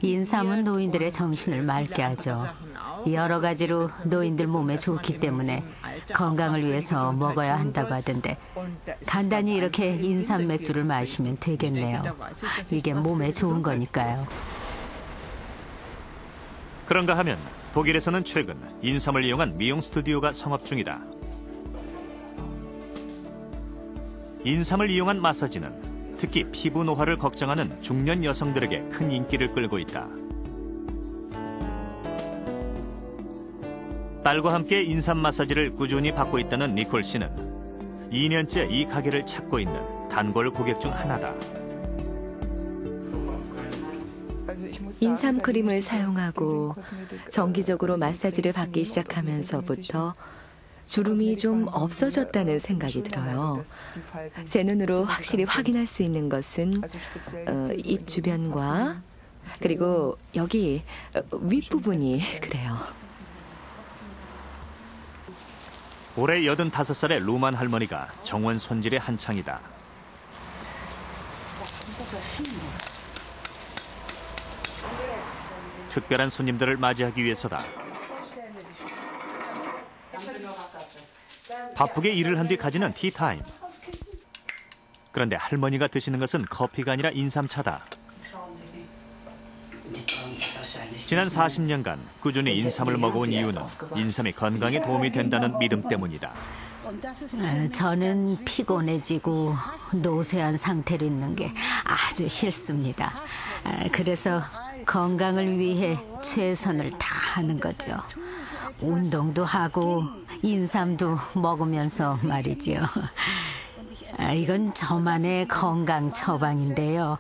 인삼은 노인들의 정신을 맑게 하죠. 여러 가지로 노인들 몸에 좋기 때문에 건강을 위해서 먹어야 한다고 하던데 간단히 이렇게 인삼 맥주를 마시면 되겠네요. 이게 몸에 좋은 거니까요. 그런가 하면 독일에서는 최근 인삼을 이용한 미용 스튜디오가 성업 중이다. 인삼을 이용한 마사지는 특히 피부 노화를 걱정하는 중년 여성들에게 큰 인기를 끌고 있다. 딸과 함께 인삼 마사지를 꾸준히 받고 있다는 니콜 씨는 2년째 이 가게를 찾고 있는 단골 고객 중 하나다. 인삼 크림을 사용하고 정기적으로 마사지를 받기 시작하면서부터 주름이 좀 없어졌다는 생각이 들어요. 제 눈으로 확실히 확인할 수 있는 것은 입 주변과 그리고 여기 윗부분이 그래요. 올해 85살의 루만 할머니가 정원 손질의 한창이다. 특별한 손님들을 맞이하기 위해서다. 바쁘게 일을 한 뒤 가지는 티타임. 그런데 할머니가 드시는 것은 커피가 아니라 인삼차다. 지난 40년간 꾸준히 인삼을 먹어온 이유는 인삼이 건강에 도움이 된다는 믿음 때문이다. 저는 피곤해지고 노쇠한 상태로 있는 게 아주 싫습니다. 그래서 건강을 위해 최선을 다하는 거죠. 운동도 하고 인삼도 먹으면서 말이죠. 이건 저만의 건강 처방인데요.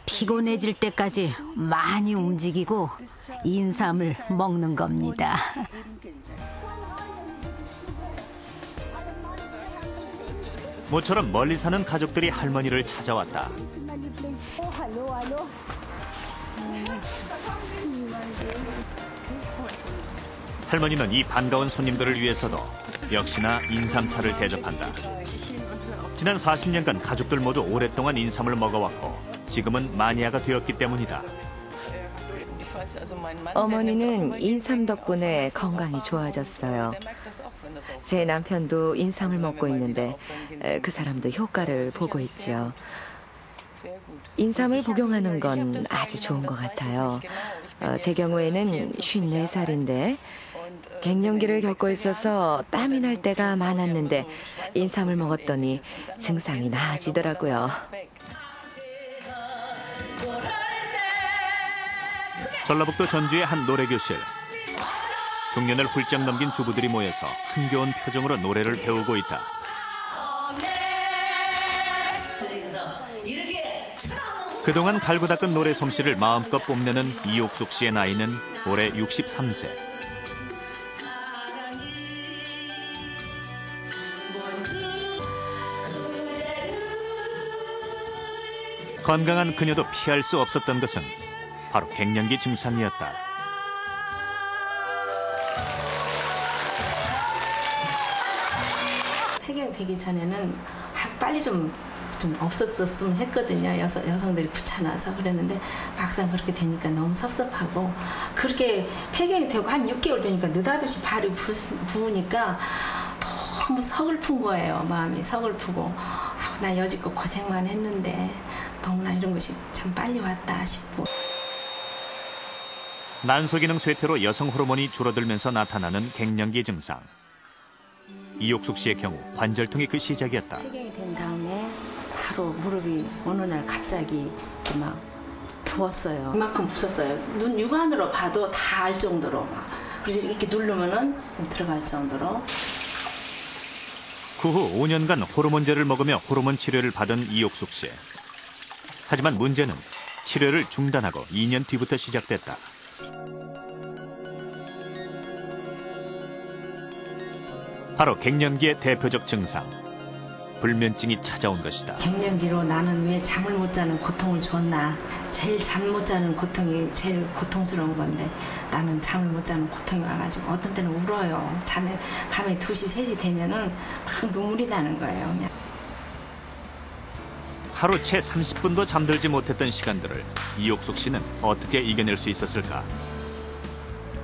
피곤해질 때까지 많이 움직이고 인삼을 먹는 겁니다. 모처럼 멀리 사는 가족들이 할머니를 찾아왔다. 할머니는 이 반가운 손님들을 위해서도 역시나 인삼차를 대접한다. 지난 40년간 가족들 모두 오랫동안 인삼을 먹어왔고 지금은 마니아가 되었기 때문이다. 어머니는 인삼 덕분에 건강이 좋아졌어요. 제 남편도 인삼을 먹고 있는데 그 사람도 효과를 보고 있죠. 인삼을 복용하는 건 아주 좋은 것 같아요. 제 경우에는 54살인데 갱년기를 겪고 있어서 땀이 날 때가 많았는데 인삼을 먹었더니 증상이 나아지더라고요. 전라북도 전주의 한 노래교실. 중년을 훌쩍 넘긴 주부들이 모여서 흥겨운 표정으로 노래를 배우고 있다. 그동안 갈고 닦은 노래 솜씨를 마음껏 뽐내는 이옥숙 씨의 나이는 올해 63세. 건강한 그녀도 피할 수 없었던 것은 바로 갱년기 증상이었다. 폐경되기 전에는 빨리 좀 없었으면 했거든요. 여성들이 귀찮아서 그랬는데 막상 그렇게 되니까 너무 섭섭하고 그렇게 폐경이 되고 한 6개월 되니까 느닷없이 발이 부으니까 너무 서글픈 거예요. 마음이 서글프고 나 여지껏 고생만 했는데 너무나 이런 것이 참 빨리 왔다 싶고. 난소기능 쇠퇴로 여성 호르몬이 줄어들면서 나타나는 갱년기 증상. 이옥숙 씨의 경우 관절통이 그 시작이었다. 폐경이 된 다음에 바로 무릎이 어느 날 갑자기 막 부었어요. 이만큼 부었어요. 눈 육안으로 봐도 다 알 정도로 막. 그래서 이렇게 누르면은 들어갈 정도로. 그 후 5년간 호르몬제를 먹으며 호르몬 치료를 받은 이옥숙 씨. 하지만 문제는 치료를 중단하고 2년 뒤부터 시작됐다. 바로 갱년기의 대표적 증상, 불면증이 찾아온 것이다. 갱년기로 나는 왜 잠을 못 자는 고통을 줬나. 제일 잠 못 자는 고통이 제일 고통스러운 건데 나는 잠을 못 자는 고통이 와가지고 어떤 때는 울어요. 밤에 2시, 3시 되면은 막 눈물이 나는 거예요. 그냥. 하루 채 30분도 잠들지 못했던 시간들을 이옥숙 씨는 어떻게 이겨낼 수 있었을까?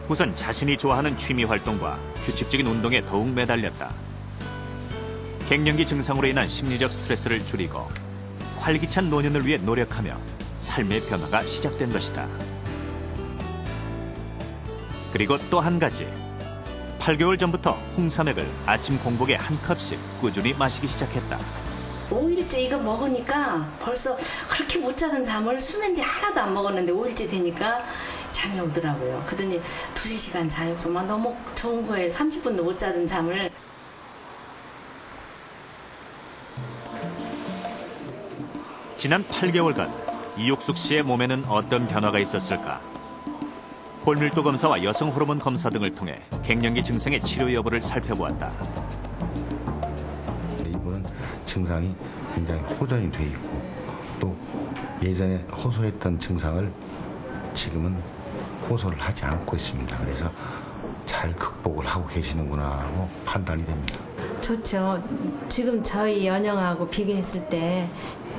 우선 자신이 좋아하는 취미 활동과 규칙적인 운동에 더욱 매달렸다. 갱년기 증상으로 인한 심리적 스트레스를 줄이고 활기찬 노년을 위해 노력하며 삶의 변화가 시작된 것이다. 그리고 또 한 가지. 8개월 전부터 홍삼액을 아침 공복에 한 컵씩 꾸준히 마시기 시작했다. 5일째 이거 먹으니까 벌써 그렇게 못 자던 잠을 수면제 하나도 안 먹었는데 5일째 되니까 잠이 오더라고요. 그러더니 2-3시간 자요서 너무 좋은 거예요. 30분도 못 자던 잠을. 지난 8개월간 이옥숙 씨의 몸에는 어떤 변화가 있었을까? 골밀도 검사와 여성 호르몬 검사 등을 통해 갱년기 증상의 치료 여부를 살펴보았다. 이분은 증상이 굉장히 호전이 돼 있고 또 예전에 호소했던 증상을 지금은 호소를 하지 않고 있습니다. 그래서 잘 극복을 하고 계시는구나 하고 판단이 됩니다. 좋죠. 지금 저희 연령하고 비교했을 때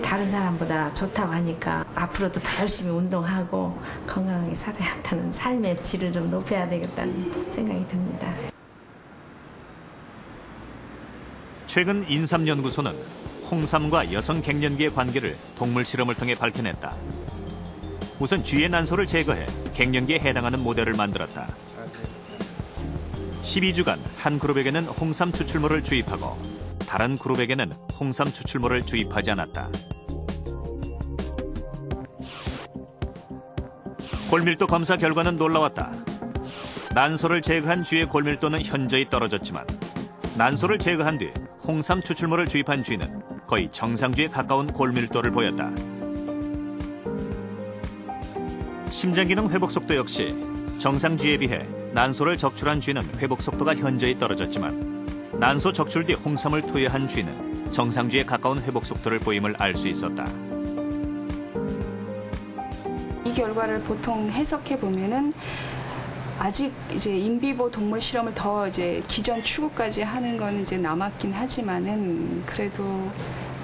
다른 사람보다 좋다고 하니까 앞으로도 더 열심히 운동하고 건강하게 살아야 한다는 삶의 질을 좀 높여야 되겠다는 생각이 듭니다. 최근 인삼연구소는 홍삼과 여성 갱년기의 관계를 동물 실험을 통해 밝혀냈다. 우선 쥐의 난소를 제거해 갱년기에 해당하는 모델을 만들었다. 12주간 한 그룹에게는 홍삼 추출물을 주입하고 다른 그룹에게는 홍삼 추출물을 주입하지 않았다. 골밀도 검사 결과는 놀라웠다. 난소를 제거한 쥐의 골밀도는 현저히 떨어졌지만 난소를 제거한 뒤 홍삼 추출물을 주입한 쥐는 거의 정상쥐에 가까운 골밀도를 보였다. 심장기능 회복 속도 역시 정상쥐에 비해 난소를 적출한 쥐는 회복 속도가 현저히 떨어졌지만 난소 적출 뒤 홍삼을 투여한 쥐는 정상쥐에 가까운 회복 속도를 보임을 알 수 있었다. 이 결과를 보통 해석해 보면은 아직 이제 인비보 동물 실험을 더 이제 기전 추구까지 하는 건 이제 남았긴 하지만은 그래도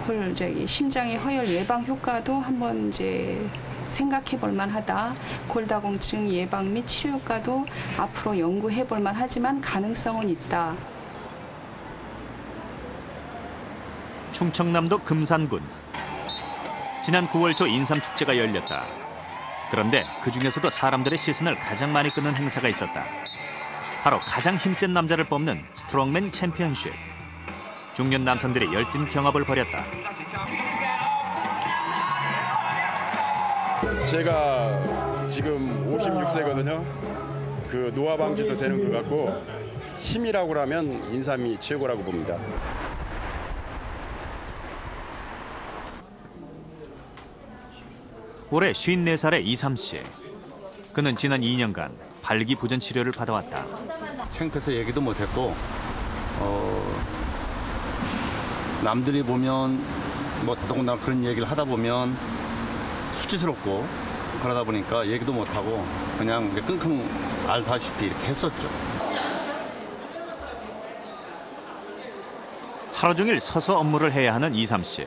그걸 이제 심장의 허혈 예방 효과도 한번 이제 생각해 볼 만하다. 골다공증 예방 및 치료 효과도 앞으로 연구해 볼 만하지만 가능성은 있다. 충청남도 금산군. 지난 9월 초 인삼축제가 열렸다. 그런데 그중에서도 사람들의 시선을 가장 많이 끄는 행사가 있었다. 바로 가장 힘센 남자를 뽑는 스트롱맨 챔피언십. 중년 남성들이 열띤 경합을 벌였다. 제가 지금 56세거든요. 그 노화 방지도 되는 것 같고 힘이라고 하면 인삼이 최고라고 봅니다. 올해 54살의 이삼 씨. 그는 지난 2년간 발기부전 치료를 받아왔다. 창피해서 얘기도 못했고 남들이 보면 뭐 더군다나 그런 얘기를 하다 보면 수치스럽고 그러다 보니까 얘기도 못하고 그냥 끙끙 앓다시피 이렇게 했었죠. 하루 종일 서서 업무를 해야 하는 이삼 씨.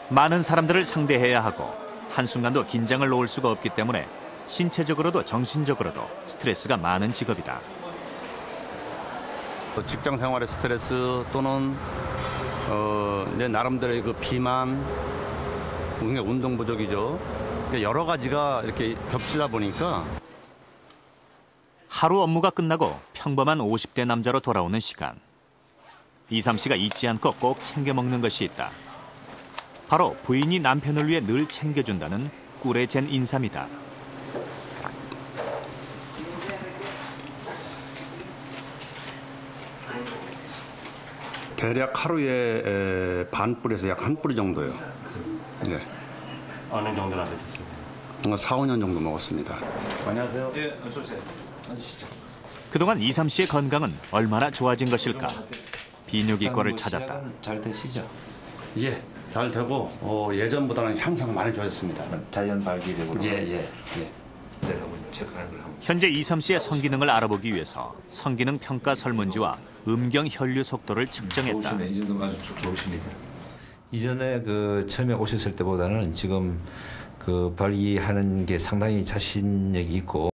많은 사람들을 상대해야 하고 한순간도 긴장을 놓을 수가 없기 때문에 신체적으로도 정신적으로도 스트레스가 많은 직업이다. 직장 생활의 스트레스 또는 내 나름대로의 그 비만, 굉장히 운동 부족이죠. 여러 가지가 이렇게 겹치다 보니까 하루 업무가 끝나고 평범한 50대 남자로 돌아오는 시간. 이삼 씨가 잊지 않고 꼭 챙겨 먹는 것이 있다. 바로 부인이 남편을 위해 늘 챙겨준다는 꿀에 잰 인삼이다. 대략 하루에 반 뿌리에서 약 한 뿌리 정도요. 네. 어느 정도나 드셨어요? 4-5년 정도 먹었습니다. 안녕하세요. 예, 어서 오세요. 앉으시죠. 그동안 이삼 씨의 건강은 얼마나 좋아진 것일까? 비뇨기과를 찾았다. 잘 되시죠? 예, 잘 되고 예전보다는 향상 많이 좋아졌습니다. 자연 발기되고. 예. 내려오군요. 체크하는 걸 하면. 현재 이섬 씨의 성기능을 알아보기 위해서 성기능 평가 설문지와 음경 혈류 속도를 측정했다. 이 정도면 아주 좋으십니다. 이전에 그 처음에 오셨을 때보다는 지금 그 발기하는 게 상당히 자신력이 있고